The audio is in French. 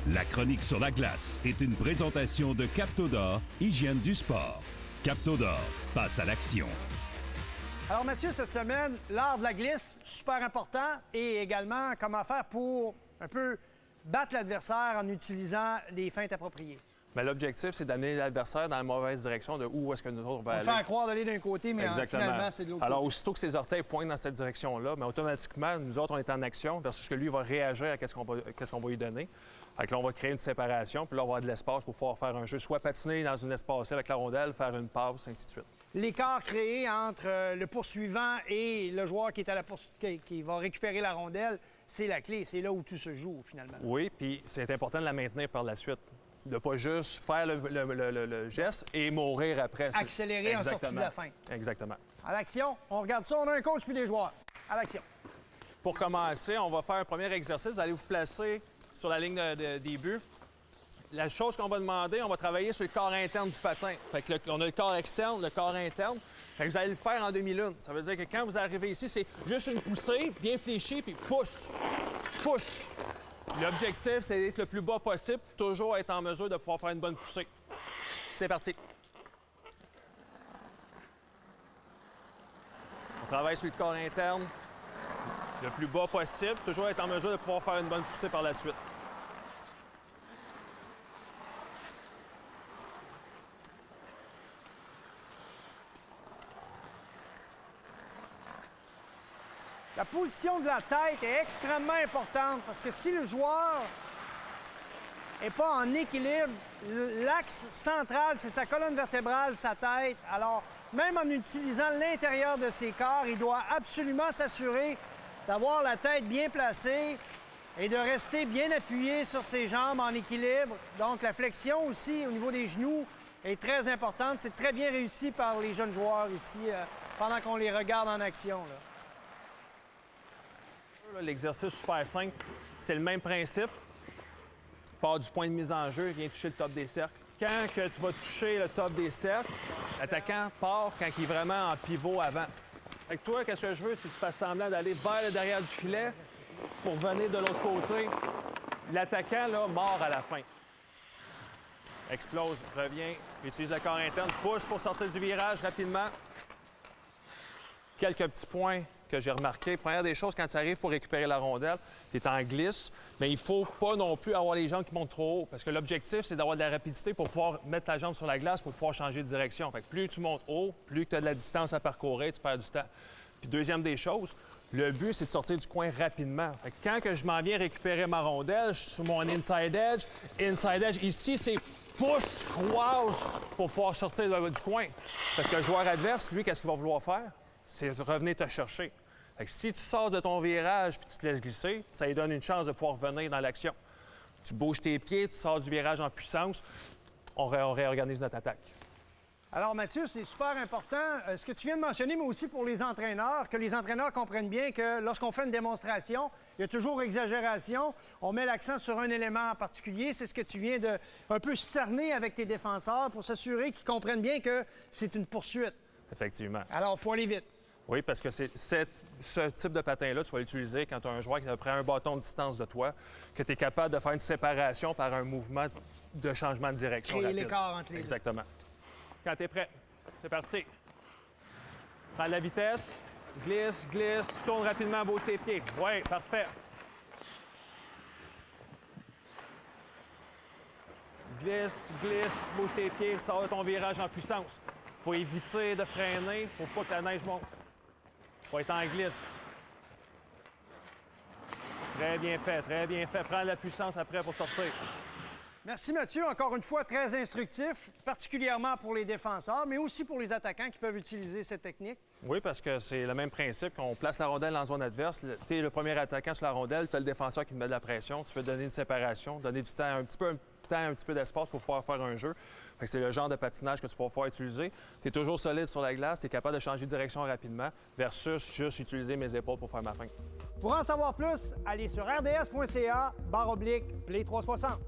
La chronique sur la glace est une présentation de Captodor, hygiène du sport. Captodor, passe à l'action. Alors Mathieu, cette semaine, l'art de la glisse, super important, et également comment faire pour un peu battre l'adversaire en utilisant des feintes appropriées. Mais l'objectif, c'est d'amener l'adversaire dans la mauvaise direction de où est-ce que nous autres on va aller. Faire croire d'aller d'un côté, mais Exactement. finalement, c'est de l'autre Alors, côté. aussitôt que ses orteils pointent dans cette direction-là, mais automatiquement, nous autres, on est en action versus que lui va réagir à qu'est-ce qu'on va lui donner. Fait que là, on va créer une séparation, puis là, on va avoir de l'espace pour pouvoir faire un jeu, soit patiner dans une espace avec la rondelle, faire une passe, ainsi de suite. L'écart créé entre le poursuivant et le joueur qui est à la qui va récupérer la rondelle, c'est la clé. C'est là où tout se joue, finalement. Oui, puis c'est important de la maintenir par la suite. De ne pas juste faire le geste et mourir après. Accélérer en sortie de la fin. Exactement. À l'action, on regarde ça, on a un coach puis des joueurs. À l'action. Pour commencer, on va faire un premier exercice. Vous allez vous placer sur la ligne des buts. La chose qu'on va demander, on va travailler sur le corps interne du patin. Fait que on a le corps externe, le corps interne. Fait que vous allez le faire en demi-lune. Ça veut dire que quand vous arrivez ici, c'est juste une poussée, bien fléchie, puis pousse, pousse. L'objectif, c'est d'être le plus bas possible, toujours être en mesure de pouvoir faire une bonne poussée. C'est parti. On travaille sur le corps interne, le plus bas possible, toujours être en mesure de pouvoir faire une bonne poussée par la suite. La position de la tête est extrêmement importante parce que si le joueur n'est pas en équilibre, l'axe central, c'est sa colonne vertébrale, sa tête. Alors, même en utilisant l'intérieur de ses corps, il doit absolument s'assurer d'avoir la tête bien placée et de rester bien appuyé sur ses jambes en équilibre. Donc, la flexion aussi au niveau des genoux est très importante. C'est très bien réussi par les jeunes joueurs ici pendant qu'on les regarde en action, là. L'exercice super simple, c'est le même principe. Part du point de mise en jeu, vient toucher le top des cercles. Quand que tu vas toucher le top des cercles, l'attaquant part quand il est vraiment en pivot avant. Fait que toi, qu'est-ce que je veux, c'est que tu fasses semblant d'aller vers le derrière du filet pour venir de l'autre côté. L'attaquant, là, mord à la fin. Explose, revient, utilise le corps interne, pousse pour sortir du virage rapidement. Quelques petits points que j'ai remarqués. Première des choses, quand tu arrives pour récupérer la rondelle, tu es en glisse, mais il ne faut pas non plus avoir les jambes qui montent trop haut, parce que l'objectif, c'est d'avoir de la rapidité pour pouvoir mettre ta jambe sur la glace pour pouvoir changer de direction. Fait que plus tu montes haut, plus tu as de la distance à parcourir, tu perds du temps. Puis deuxième des choses, le but, c'est de sortir du coin rapidement. Fait que quand que je m'en viens récupérer ma rondelle, je suis sur mon inside edge. Inside edge, ici, c'est pouce, croise pour pouvoir sortir du coin. Parce que le joueur adverse, lui, qu'est-ce qu'il va vouloir faire? C'est revenir te chercher. Fait que si tu sors de ton virage puis tu te laisses glisser, ça lui donne une chance de pouvoir revenir dans l'action. Tu bouges tes pieds, tu sors du virage en puissance, on réorganise notre attaque. Alors Mathieu, c'est super important, ce que tu viens de mentionner, mais aussi pour les entraîneurs, que les entraîneurs comprennent bien que lorsqu'on fait une démonstration, il y a toujours exagération. On met l'accent sur un élément en particulier. C'est ce que tu viens de un peu cerner avec tes défenseurs pour s'assurer qu'ils comprennent bien que c'est une poursuite. Effectivement. Alors, il faut aller vite. Oui, parce que c'est ce type de patin-là, tu vas l'utiliser quand tu as un joueur qui a pris un bâton de distance de toi, que tu es capable de faire une séparation par un mouvement de changement de direction. Créer rapide. l'écart entre les deux. Exactement. Quand tu es prêt, c'est parti. Prends la vitesse, glisse, glisse, tourne rapidement, bouge tes pieds. Oui, parfait. Glisse, glisse, bouge tes pieds, sors de ton virage en puissance. Il faut éviter de freiner, il ne faut pas que la neige monte. Il faut être en glisse. Très bien fait, très bien fait. Prends la puissance après pour sortir. Merci Mathieu, encore une fois très instructif, particulièrement pour les défenseurs, mais aussi pour les attaquants qui peuvent utiliser cette technique. Oui, parce que c'est le même principe qu'on place la rondelle en zone adverse. Tu es le premier attaquant sur la rondelle, tu as le défenseur qui te met de la pression, tu veux donner une séparation, donner du temps, un petit peu d'espace pour pouvoir faire un jeu. Fait que c'est le genre de patinage que tu vas pouvoir utiliser. Tu es toujours solide sur la glace, tu es capable de changer de direction rapidement versus juste utiliser mes épaules pour faire ma feinte. Pour en savoir plus, allez sur rds.ca/play360.